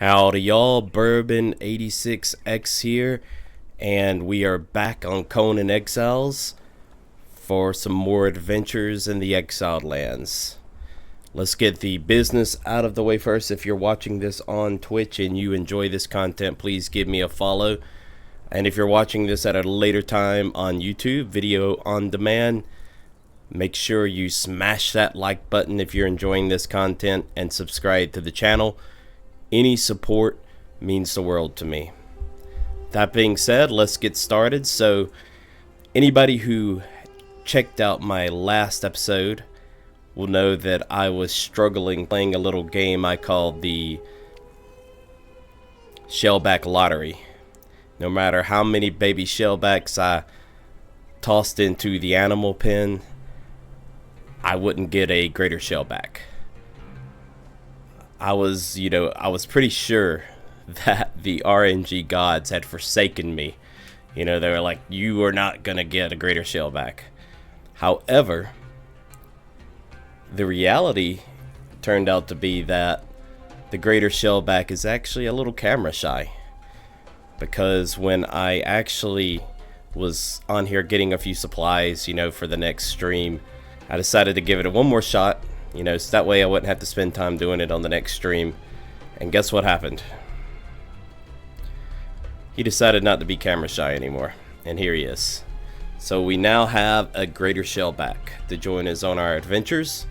Howdy y'all, Bourbon 86X here, and we are back on Conan Exiles for some more adventures in the Exiled Lands. Let's get the business out of the way first. If you're watching this on Twitch and you enjoy this content, please give me a follow. And if you're watching this at a later time on YouTube, video on demand, make sure you smash that like button if you're enjoying this content and subscribe to the channel. Any support means the world to me. That being said, let's get started. So anybody who checked out my last episode will know that I was struggling playing a little game I called the Shellback Lottery. No matter how many baby shellbacks I tossed into the animal pen, I wouldn't get a greater shellback. I was pretty sure that the RNG gods had forsaken me. They were like, you are not gonna get a greater shellback. However, the reality turned out to be that the greater shellback is actually a little camera shy. Because when I actually was on here getting a few supplies, for the next stream, I decided to give it one more shot, so that way I wouldn't have to spend time doing it on the next stream. And guess what happened? He decided not to be camera shy anymore, and here he is. So we now have a greater shellback to join us on our adventures.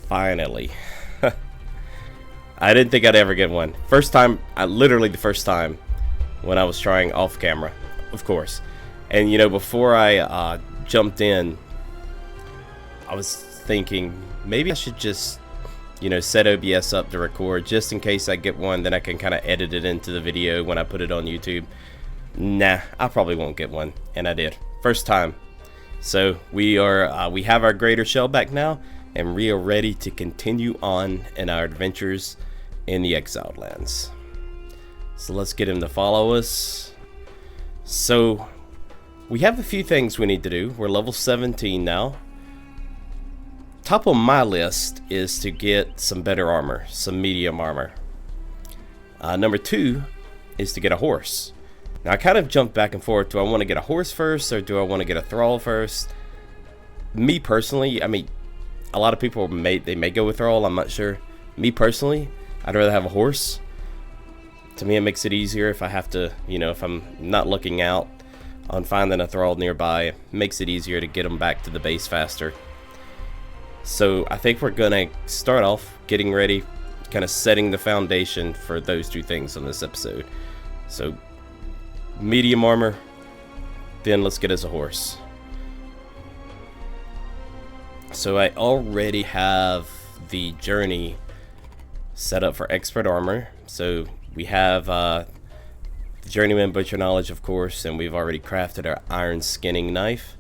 Finally. I didn't think I'd ever get one. Literally the first time when I was trying off camera, of course. And before I jumped in, I was thinking maybe I should just set OBS up to record just in case I get one. Then I can kind of edit it into the video when I put it on YouTube. Nah, I probably won't get one, and I did first time. So we have our greater shellback now, and we are ready to continue on in our adventures in the Exiled Lands. So let's get him to follow us. So we have a few things we need to do. We're level 17 now. Top of my list is to get some better armor, some medium armor. Number 2 is to get a horse. Now I kind of jumped back and forth. Do I want to get a horse first, or do I want to get a thrall first? Me personally, I mean, a lot of people may go with thrall. I'm not sure. Me personally, I'd rather have a horse. To me, it makes it easier if I have to, if I'm not looking out on finding a thrall nearby. It makes it easier to get them back to the base faster. So I think we're gonna start off getting ready, kind of setting the foundation for those two things on this episode. So medium armor, then let's get us a horse. So I already have the journey set up for expert armor. So we have the journeyman butcher knowledge, of course, and we've already crafted our iron skinning knife.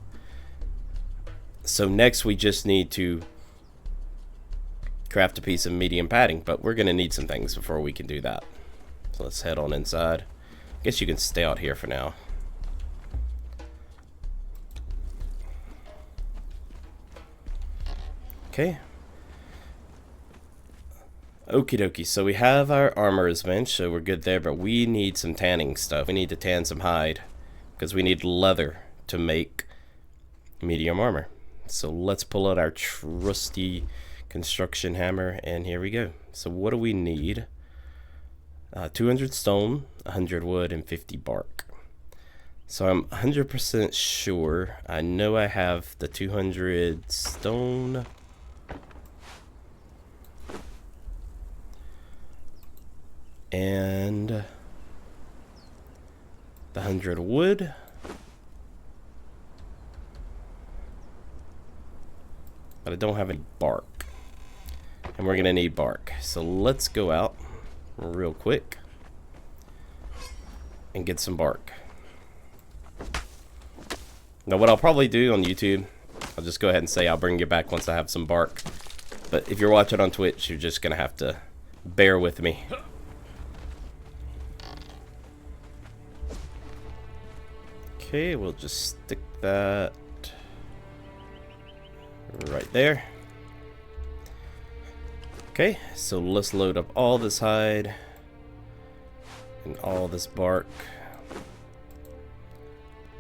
So next we just need to craft a piece of medium padding, but we're gonna need some things before we can do that. So let's head on inside. I guess you can stay out here for now. Okay. Okie dokie, so we have our armor as mentioned, so we're good there, but we need some tanning stuff. We need to tan some hide, because we need leather to make medium armor. So let's pull out our trusty construction hammer, and here we go. So what do we need? 200 stone, 100 wood, and 50 bark. So I'm 100% sure. I know I have the 200 stone. And the 100 wood. But I don't have any bark. And we're gonna need bark. So let's go out real quick and get some bark. Now what I'll probably do on YouTube, I'll just go ahead and say I'll bring you back once I have some bark. But if you're watching on Twitch, you're just gonna have to bear with me. Okay, we'll just stick that right there. Okay, so let's load up all this hide and all this bark.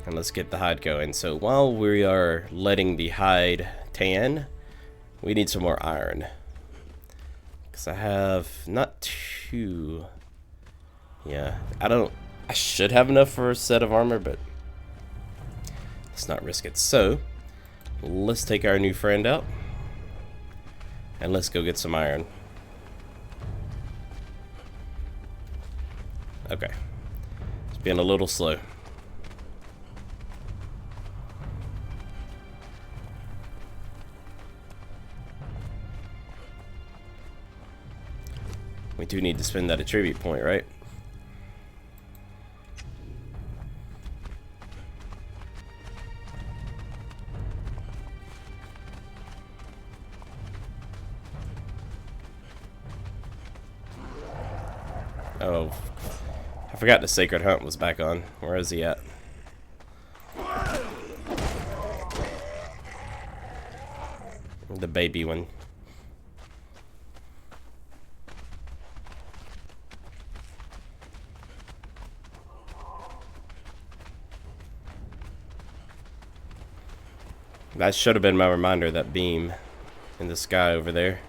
And let's get the hide going. So while we are letting the hide tan, we need some more iron. Because I have not too... Yeah, I should have enough for a set of armor, but let's not risk it. So, let's take our new friend out. And let's go get some iron. Okay. It's being a little slow. We do need to spend that attribute point, right? Oh, I forgot the Sacred Hunt was back on. Where is he at? The baby one. That should have been my reminder, that beam in the sky over there.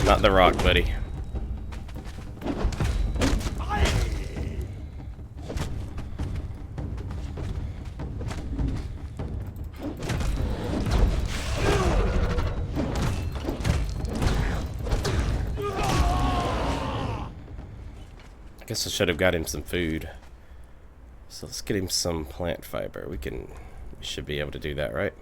Not the rock, buddy. I guess I should have got him some food. So let's get him some plant fiber. We should be able to do that, right?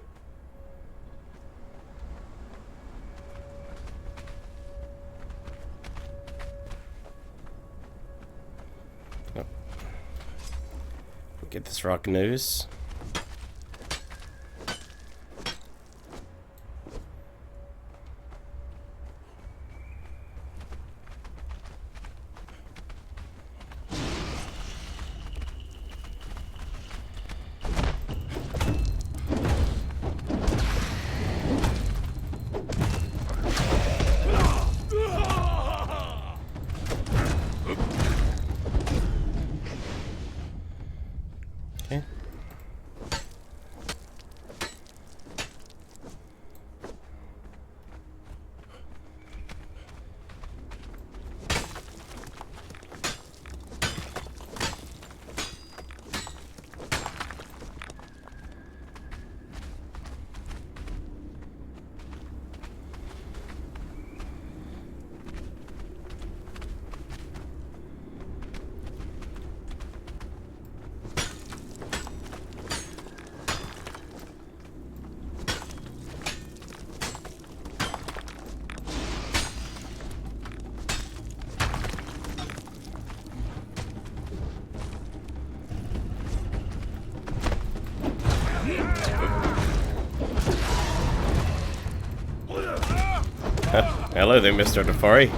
Get this rock nose. Okay. Hello there, Mr. Defari.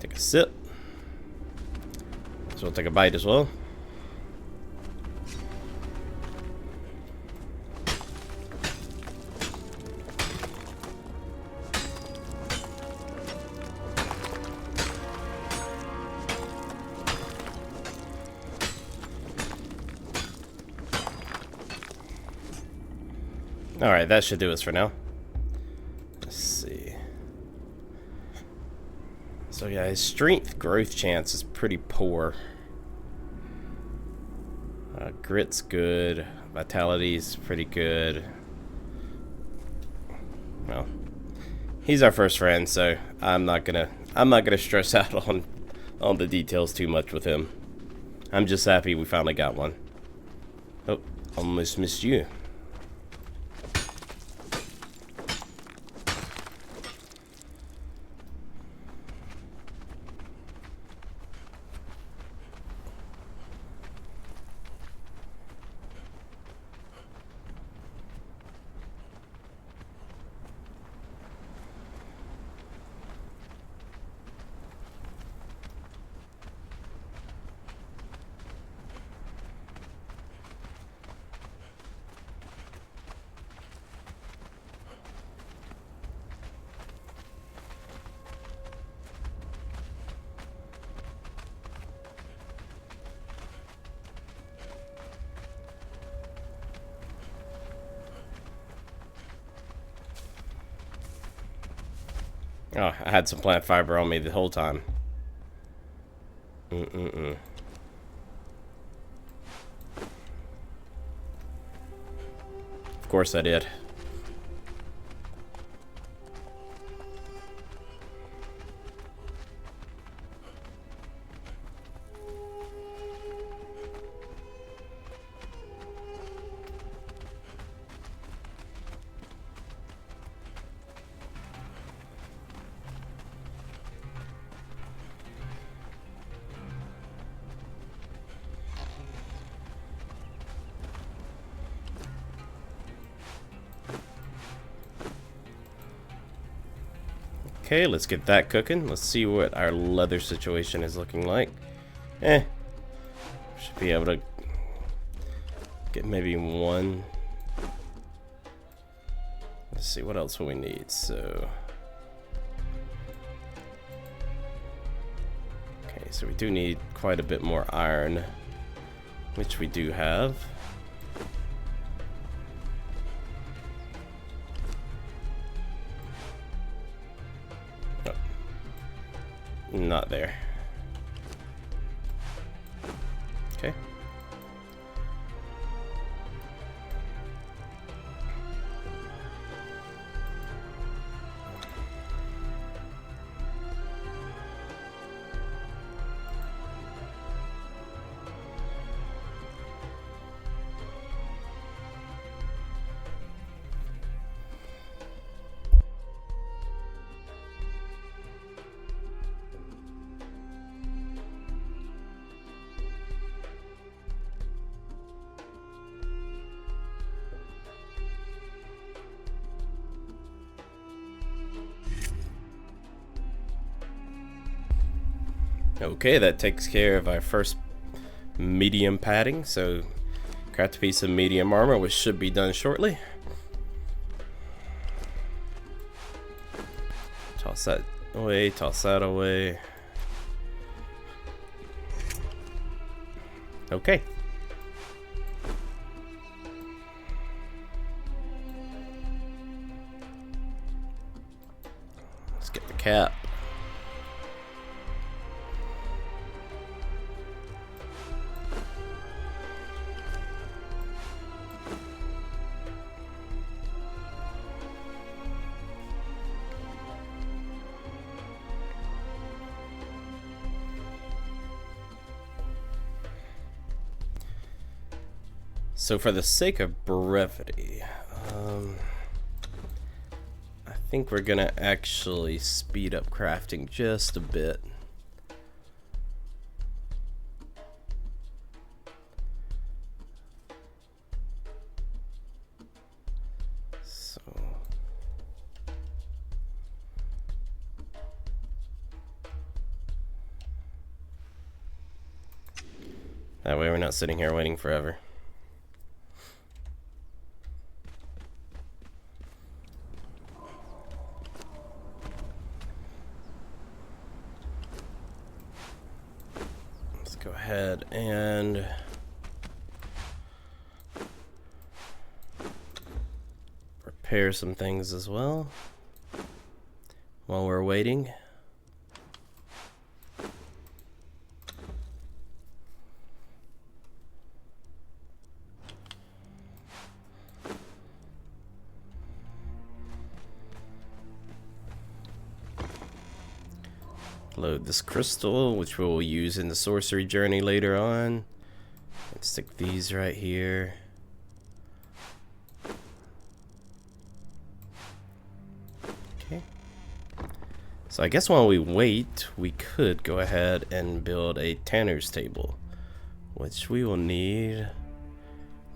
Take a sip. So we'll take a bite as well. Alright, that should do us for now. Let's see. So yeah, his strength growth chance is pretty poor. Grit's good. Vitality's pretty good. Well, he's our first friend, so I'm not gonna I'm not gonna stress out on the details too much with him. I'm just happy we finally got one. Oh, almost missed you. Oh, I had some plant fiber on me the whole time. Of course I did. Okay, let's get that cooking. Let's see what our leather situation is looking like. Should be able to get maybe one. Let's see, what else will we need? So, okay, so we do need quite a bit more iron, which we do have. Not there. Okay. Okay, that takes care of our first medium padding, so craft a piece of medium armor, which should be done shortly. Toss that away, toss that away. Okay. Let's get the cap. So for the sake of brevity, I think we're gonna actually speed up crafting just a bit. So that way we're not sitting here waiting forever. Go ahead and repair some things as well while we're waiting. Load this crystal, which we'll use in the sorcery journey later on. And stick these right here. Okay. So I guess while we wait, we could go ahead and build a tanner's table, which we will need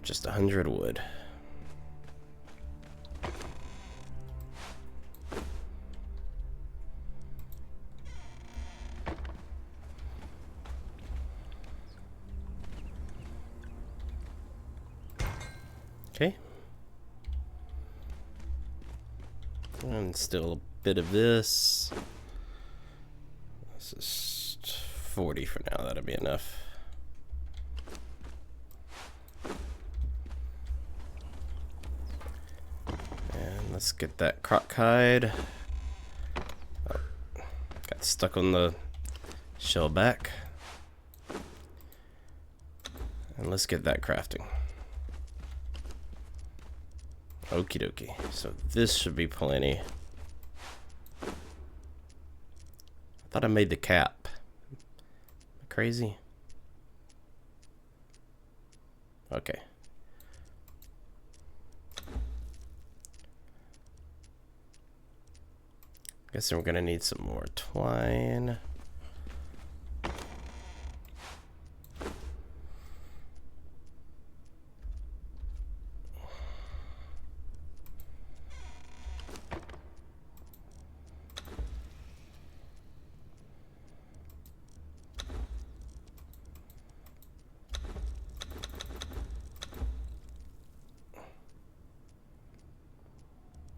just 100 wood. Okay. And still a bit of this. This is 40 for now. That'll be enough. And let's get that croc hide. Oh, got stuck on the shell back. And let's get that crafting. Okie dokie. So this should be plenty. I thought I made the cap. Am I crazy? Okay. Guess we're gonna need some more twine.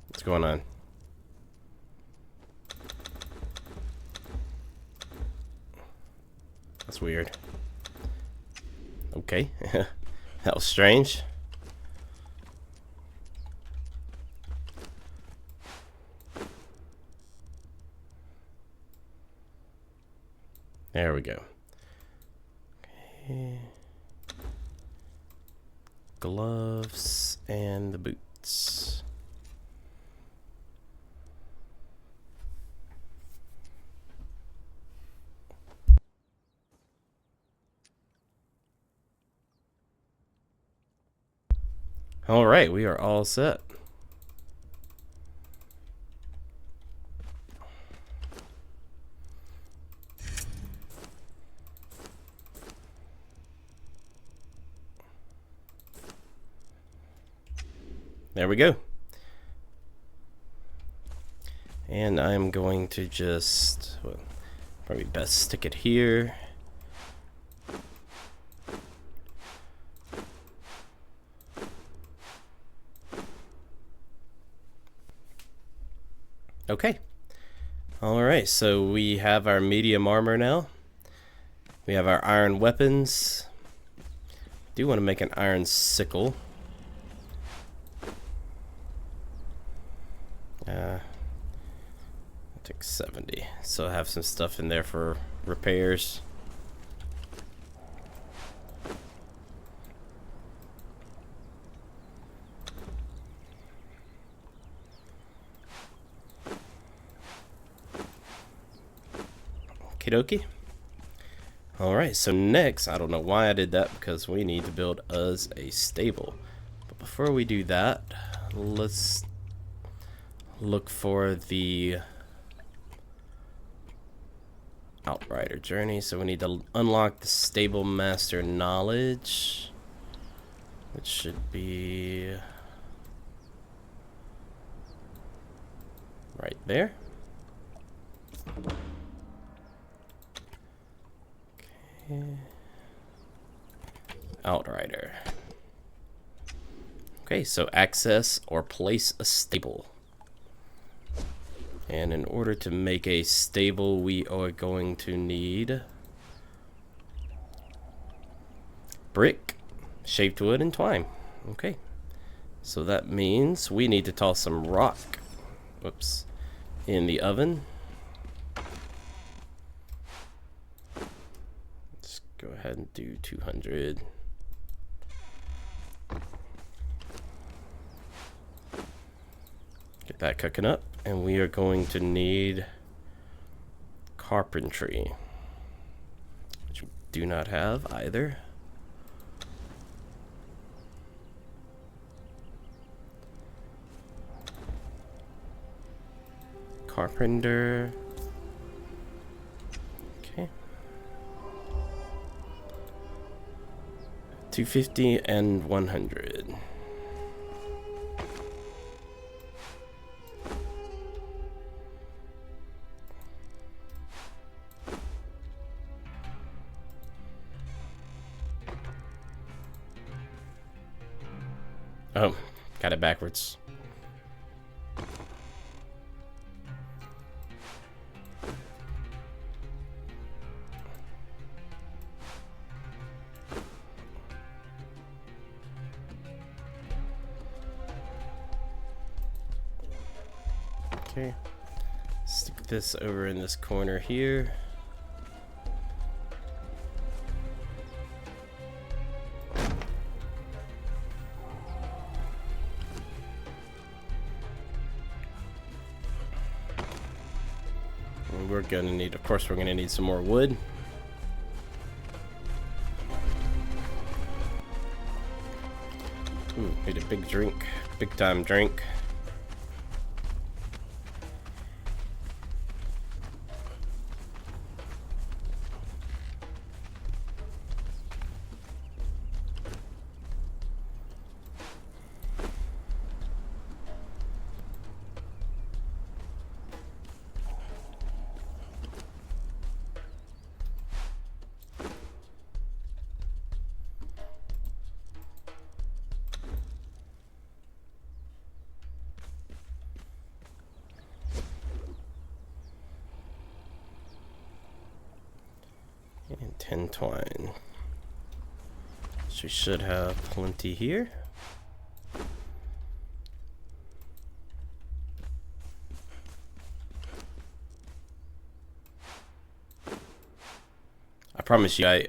What's going on? That's weird. Okay. That was strange. There we go. Okay. Gloves and the boots. All right, we are all set. There we go. And I'm going to just, well, probably best stick it here. Okay. Alright, so we have our medium armor now. We have our iron weapons. Do want to make an iron sickle. I'll take 70. So I have some stuff in there for repairs. Okie dokie. Alright, so next, I don't know why I did that, because we need to build us a stable. But before we do that, let's look for the Outrider journey. So we need to unlock the stable master knowledge, which should be right there. Okay. Outrider. Okay, so access or place a stable. And in order to make a stable, we are going to need brick, shaped wood, and twine. Okay, so that means we need to toss some rock, whoops, in the oven. Let's go ahead and do 200. Get that cooking up, and we are going to need Carpentry, which we do not have either. Carpenter. Okay. 250 and 100. Oh, got it backwards. Okay, stick this over in this corner here. And we're gonna need, of course, we're gonna need some more wood. Ooh, need a big drink, big time drink. And 10 twine. So we should have plenty here. I promise you, Okay.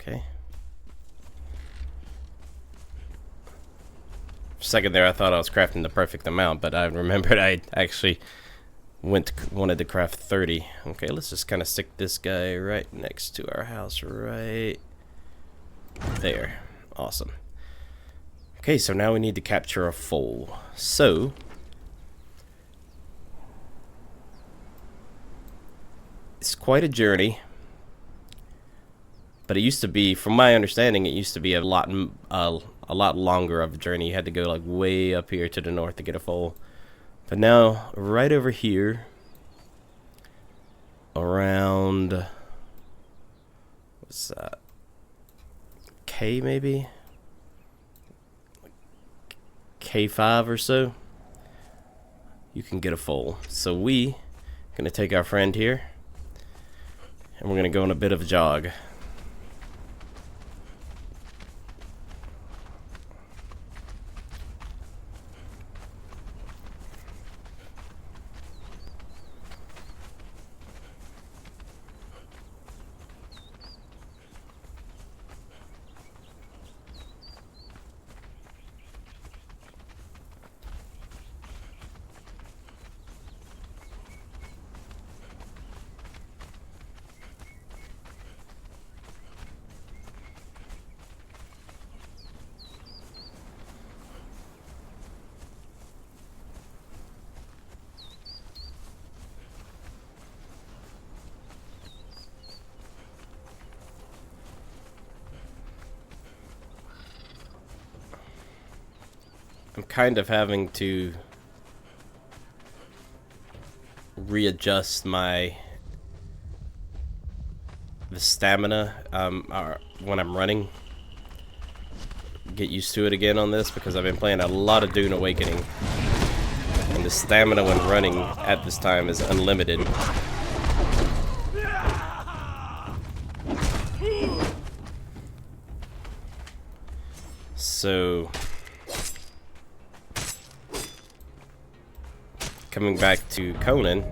For a second there, I thought I was crafting the perfect amount, but I remembered I actually wanted to craft 30. Okay, let's just kind of stick this guy right next to our house, right there. Awesome. Okay, so now we need to capture a foal. So it's quite a journey, but it used to be, from my understanding, it used to be a lot longer of a journey. You had to go like way up here to the north to get a foal. But now, right over here, around, what's that, K maybe? K5 or so, you can get a foal. So we gonna take our friend here, and we're gonna go on a bit of a jog. I'm kind of having to readjust the stamina when I'm running. Get used to it again on this, because I've been playing a lot of Dune Awakening, and the stamina when running at this time is unlimited. So coming back to Conan,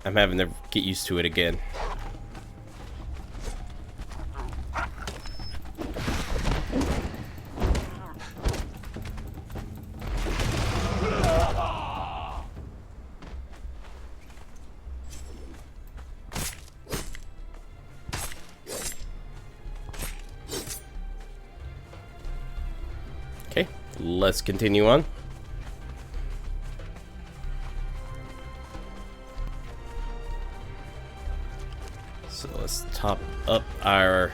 I'm having to get used to it again. let's continue on. So let's top up our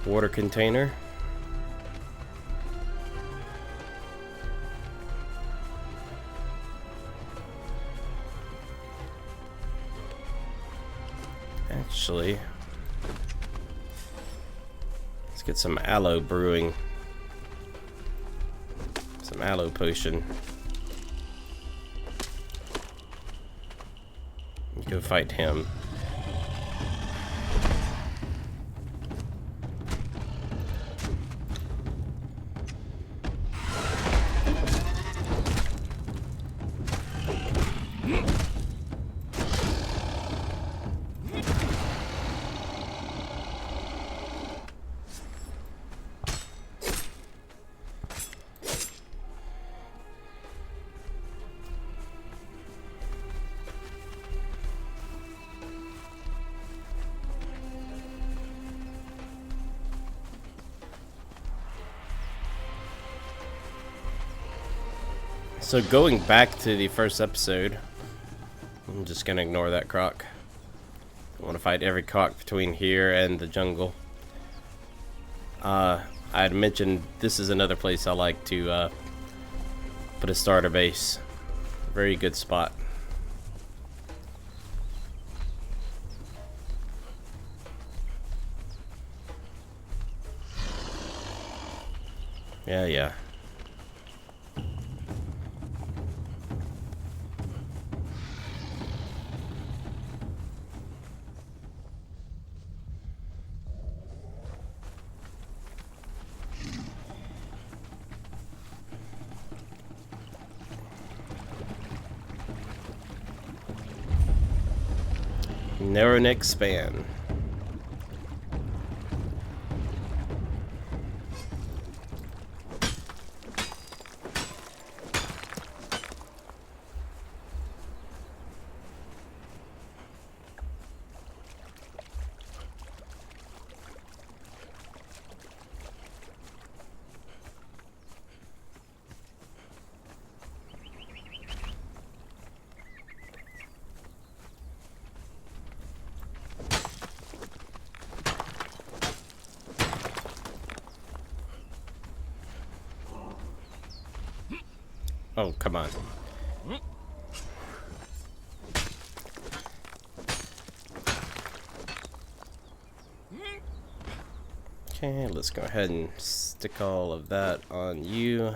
water container. Actually, let's get some aloe brewing. Some aloe potion. Go fight him. So going back to the first episode, I'm just gonna ignore that croc. I want to fight every croc between here and the jungle. I had mentioned this is another place I like to put a starter base. Very good spot. Yeah. Narrow neck span. Oh, come on. Okay, let's go ahead and stick all of that on you.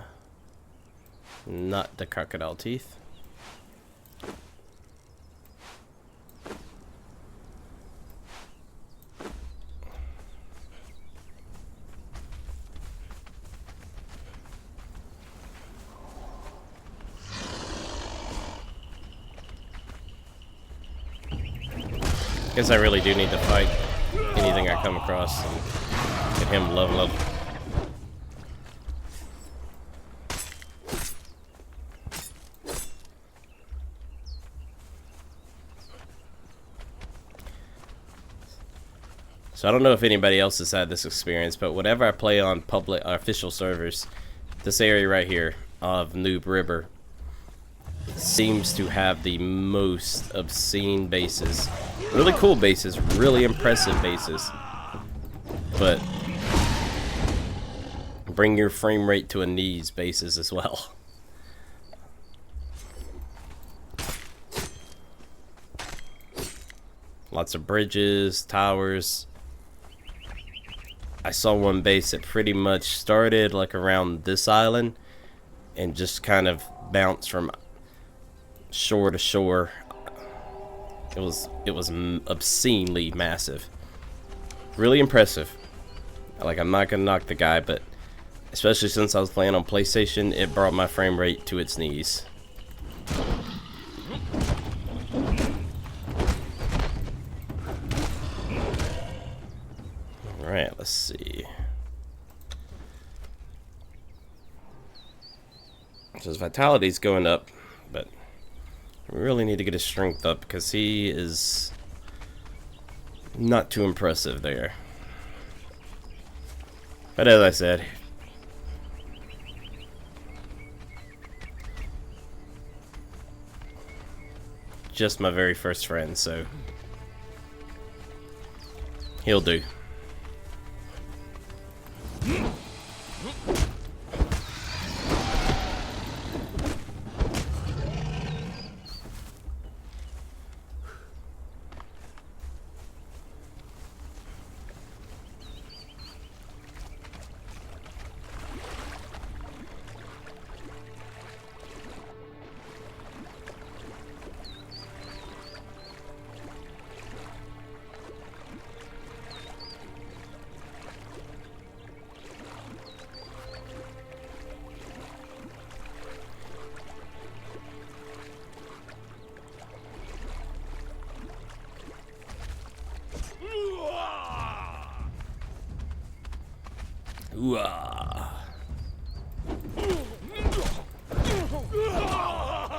Not the crocodile teeth. Guess I really do need to fight anything I come across and get him level up. So I don't know if anybody else has had this experience, but whenever I play on public official servers, this area right here of Noob River seems to have the most obscene bases. Really cool bases, really impressive bases, but bring your frame rate to a knees bases as well. Lots of bridges, towers. I saw one base that pretty much started like around this island and just kind of bounced from shore to shore. It was obscenely massive. Really impressive. Like, I'm not gonna knock the guy, but especially since I was playing on PlayStation, it brought my frame rate to its knees. Alright, let's see. So his vitality's going up, but we really need to get his strength up because he is not too impressive there. But as I said, just my very first friend, so he'll do.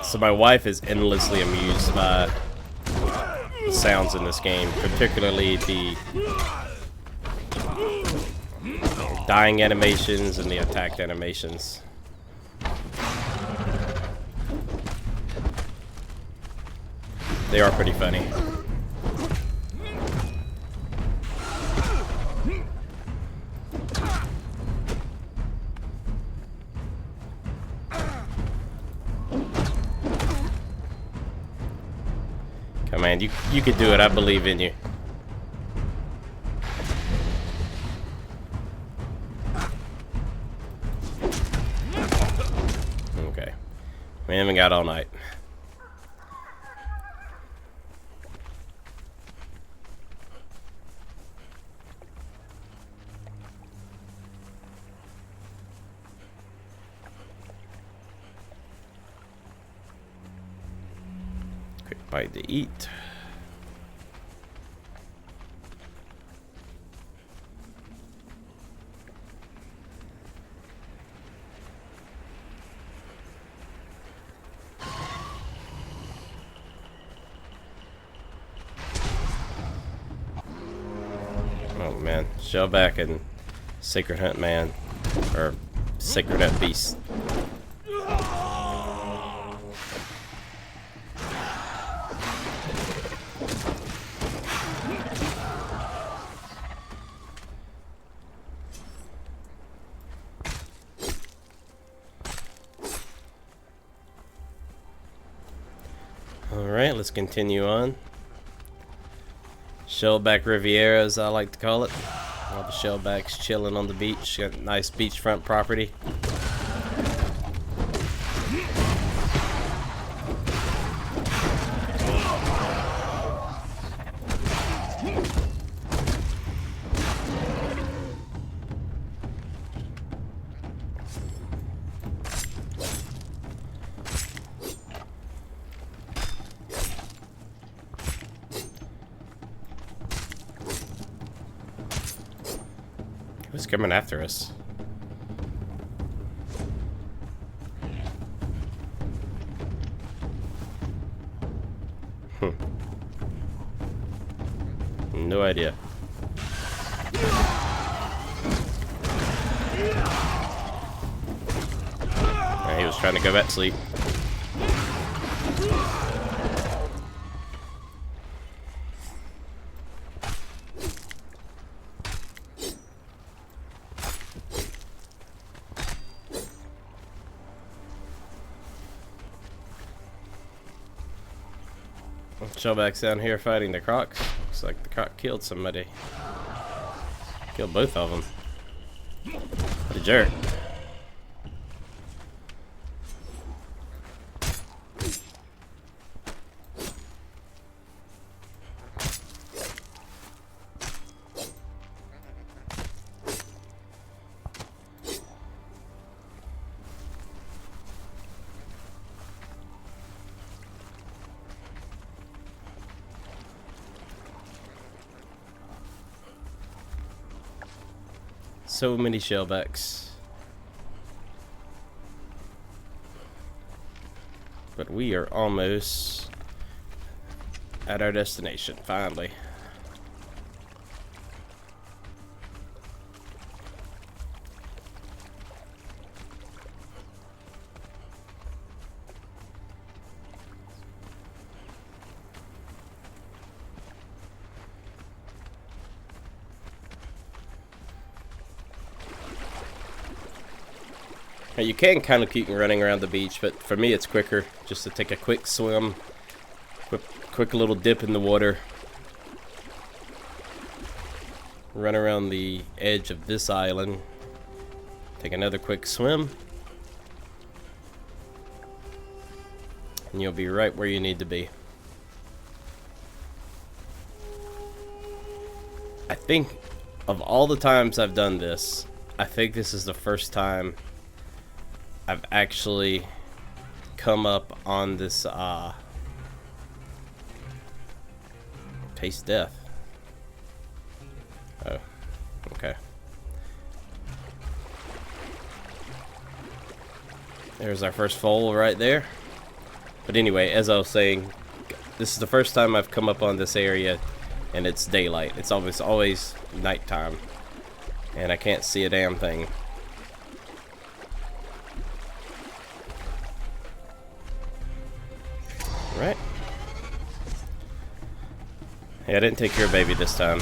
So my wife is endlessly amused by the sounds in this game, particularly the dying animations and the attack animations. They are pretty funny. Come on, you could do it. I believe in you. Okay. We haven't got all night. Quick bite to eat. Oh man, Shellback and Sacred Hunt Man, or Sacred Hunt Beast. Alright, let's continue on. Shellback Riviera, as I like to call it. All the shellbacks chilling on the beach. Got nice beachfront property. Who's coming after us? No idea. He was trying to go back to sleep. Shellback's down here fighting the crocs. Looks like the croc killed somebody. Killed both of them. What a jerk. So many shellbacks. But we are almost at our destination, finally. Now, you can kind of keep running around the beach, but for me it's quicker just to take a quick swim, quick little dip in the water, run around the edge of this island, take another quick swim, and you'll be right where you need to be. I think of all the times I've done this, I think this is the first time I've actually come up on this taste death. Oh, okay. There's our first foal right there. But anyway, as I was saying, this is the first time I've come up on this area and it's daylight. It's always nighttime, and I can't see a damn thing. Right. Hey, I didn't take your baby this time.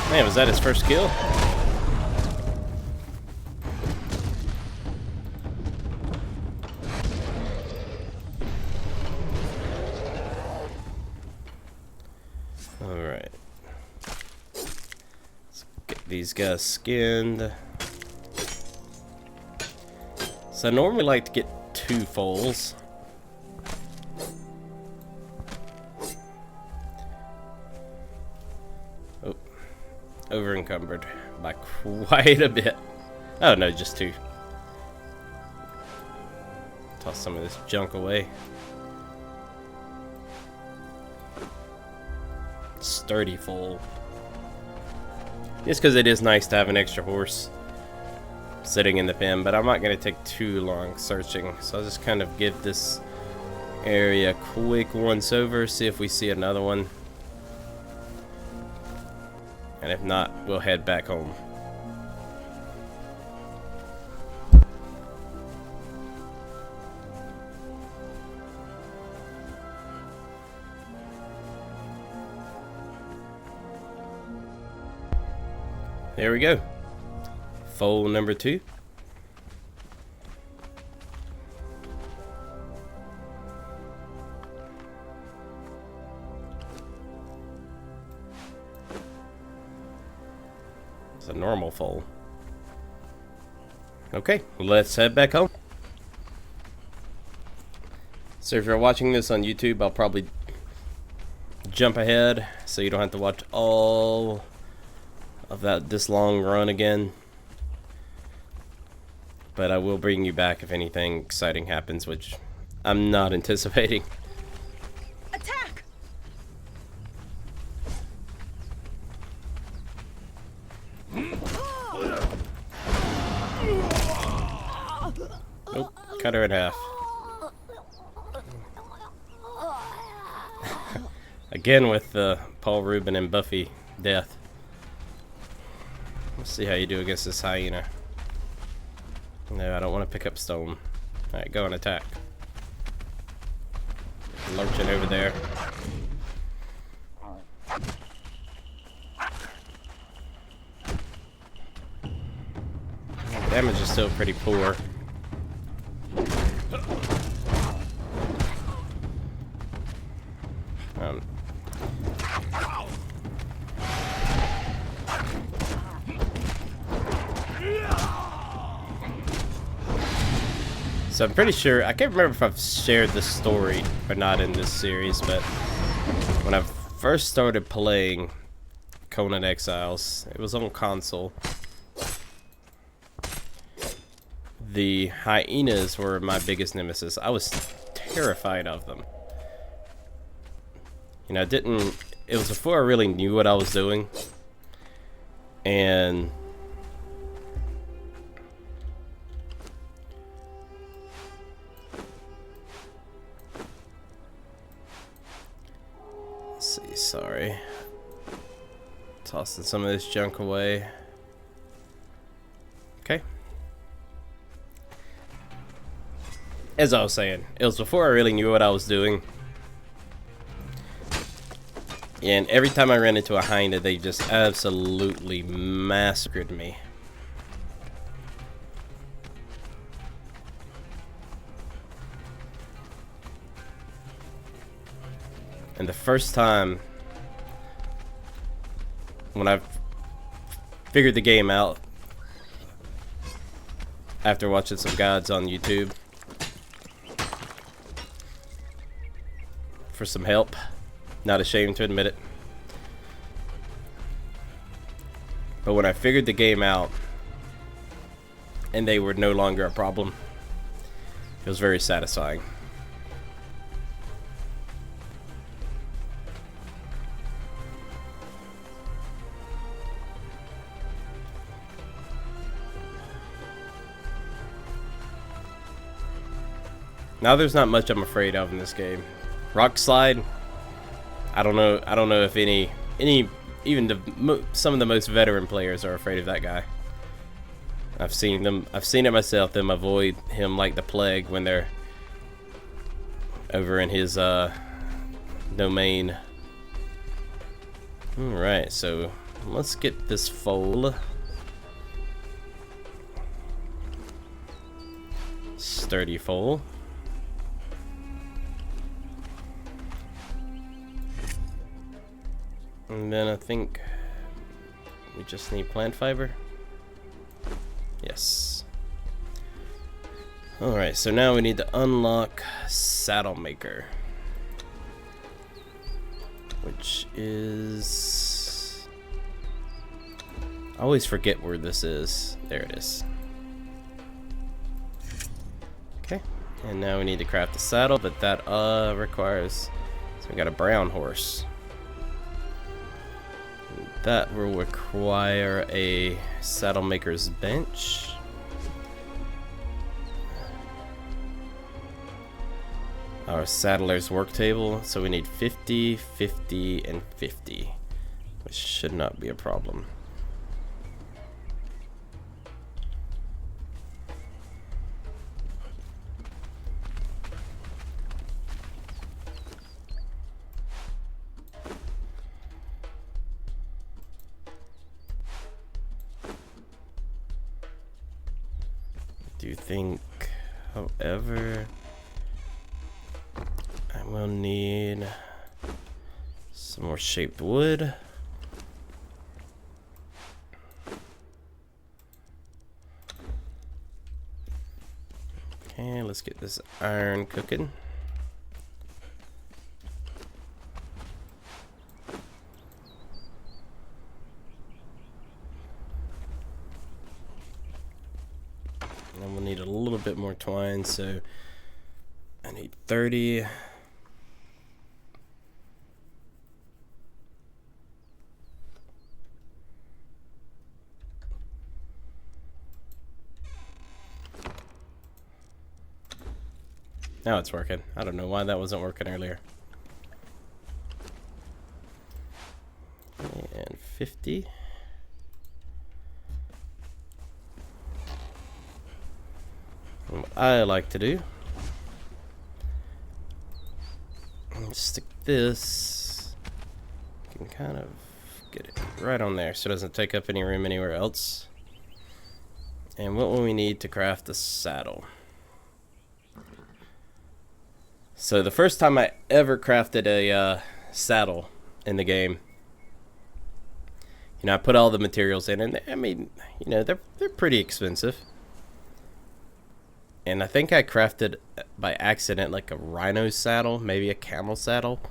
Man, was that his first kill? Alright. Let's get these guys skinned. So I normally like to get 2 foals. Oh, over encumbered by quite a bit. Oh no, just 2. Toss some of this junk away. Sturdy foal. Just because it is nice to have an extra horse sitting in the pen, but I'm not going to take too long searching, so I'll just kind of give this area a quick once over, see if we see another one, and if not, we'll head back home. There we go. Foal number 2. It's a normal foal. Okay, let's head back home. So if you're watching this on YouTube, I'll probably jump ahead so you don't have to watch all of this long run again. But I will bring you back if anything exciting happens, which I'm not anticipating. Attack! Nope, cut her in half. Again with Paul Rubin and Buffy death. Let's see how you do against this hyena. No, I don't want to pick up stone. Alright, go and attack. Lurching over there. Damage is still pretty poor. So I'm pretty sure, I can't remember if I've shared this story or not in this series, but when I first started playing Conan Exiles, it was on console. The hyenas were my biggest nemesis. I was terrified of them. You know, it was before I really knew what I was doing. And let's see, sorry. Tossing some of this junk away. Okay. As I was saying, it was before I really knew what I was doing. And every time I ran into a hyena, they just absolutely massacred me. And the first time when I figured the game out after watching some guides on YouTube for some help, not ashamed to admit it, but when I figured the game out and they were no longer a problem, it was very satisfying. Now there's not much I'm afraid of in this game. Rock slide, I don't know if some of the most veteran players are afraid of that guy. I've seen it myself, them avoid him like the plague when they're over in his domain. Alright, so let's get this foal. Sturdy foal. And then I think we just need plant fiber. Yes. Alright, so now we need to unlock Saddle Maker, which is... I always forget where this is. There it is. Okay, and now we need to craft a saddle, but that requires... So we got a brown horse. That will require a saddle maker's bench. Our saddler's work table. So we need 50, 50, and 50, which should not be a problem. Do you think, however, I will need some more shaped wood. Okay, let's get this iron cooking. And we'll need a little bit more twine, so I need 30. Now it's working. I don't know why that wasn't working earlier. And 50. What I like to do, stick this, you can kind of get it right on there so it doesn't take up any room anywhere else. And what will we need to craft a saddle? So the first time I ever crafted a saddle in the game, I put all the materials in, and I mean, they're pretty expensive. And I think I crafted by accident like a rhino saddle, maybe a camel saddle.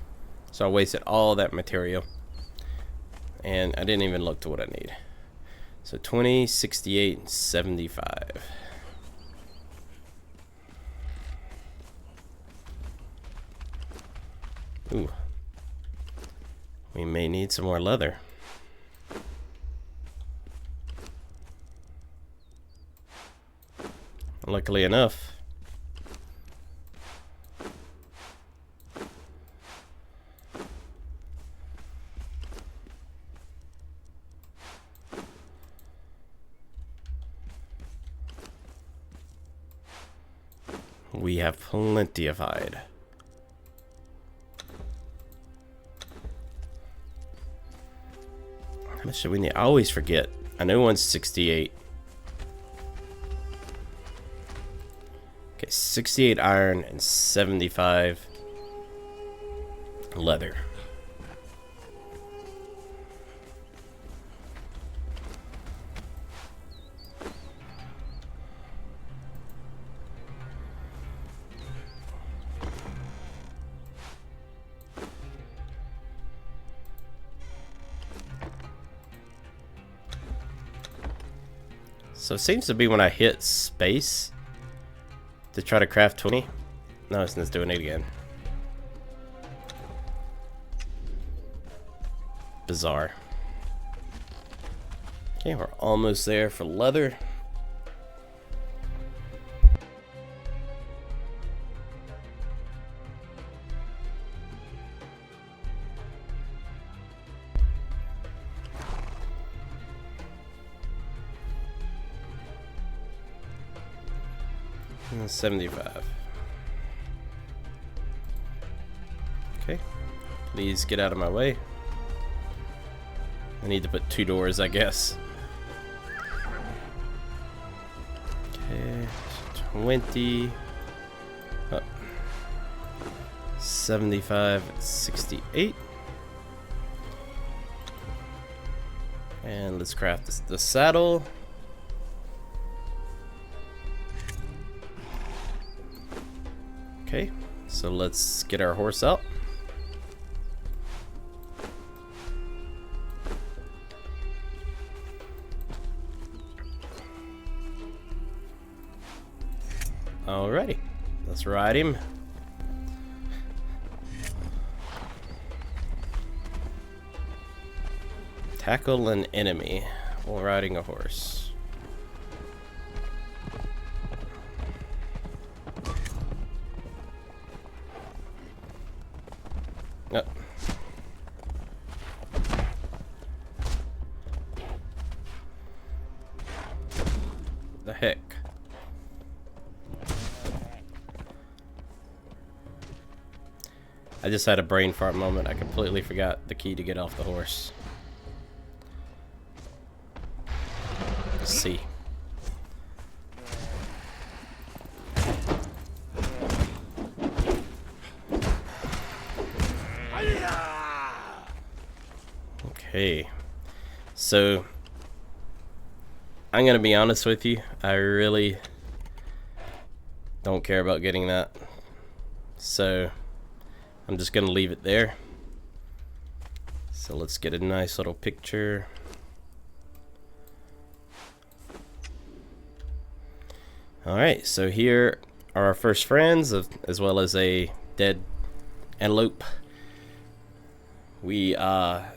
So I wasted all that material. And I didn't even look to what I need. So 20, 68, and 75. Ooh. We may need some more leather. Luckily enough, we have plenty of hide. much do we need? I always forget. I know one's 68. Okay, 68 iron and 75 leather. So it seems to be when I hit space to try to craft 20. No, it's not doing it again. Bizarre. Okay, we're almost there for leather. And 75. Okay, please get out of my way. I need to put 2 doors, I guess. Okay, 20. Oh. 75, 68. And let's craft the saddle. Okay, so let's get our horse out. Alrighty, let's ride him. Tackle an enemy while riding a horse. Yep. The heck? I just had a brain fart moment. I completely forgot the key to get off the horse. Let's see. Okay, so I'm gonna be honest with you, I really don't care about getting that, so I'm just gonna leave it there. So let's get a nice little picture. Alright, so here are our first friends, as well as a dead antelope.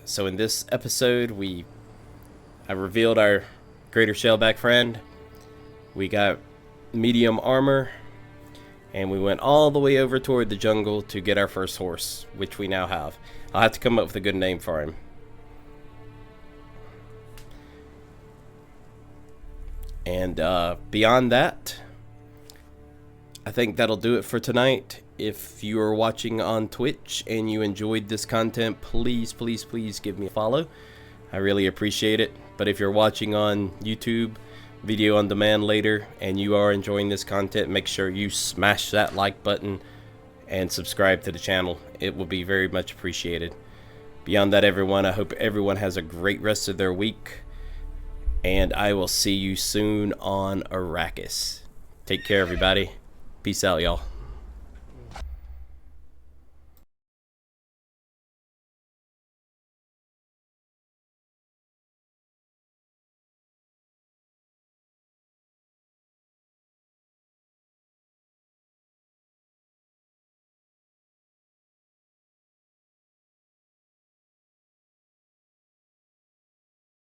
So in this episode, I revealed our greater shellback friend. We got medium armor, and we went all the way over toward the jungle to get our first horse, which we now have. I'll have to come up with a good name for him. And beyond that, I think that'll do it for tonight. If you are watching on Twitch and you enjoyed this content, please, please, please give me a follow. I really appreciate it. But if you're watching on YouTube, video on demand later, and you are enjoying this content, make sure you smash that like button and subscribe to the channel. It will be very much appreciated. Beyond that, everyone, I hope everyone has a great rest of their week. And I will see you soon on Arrakis. Take care, everybody. Peace out, y'all.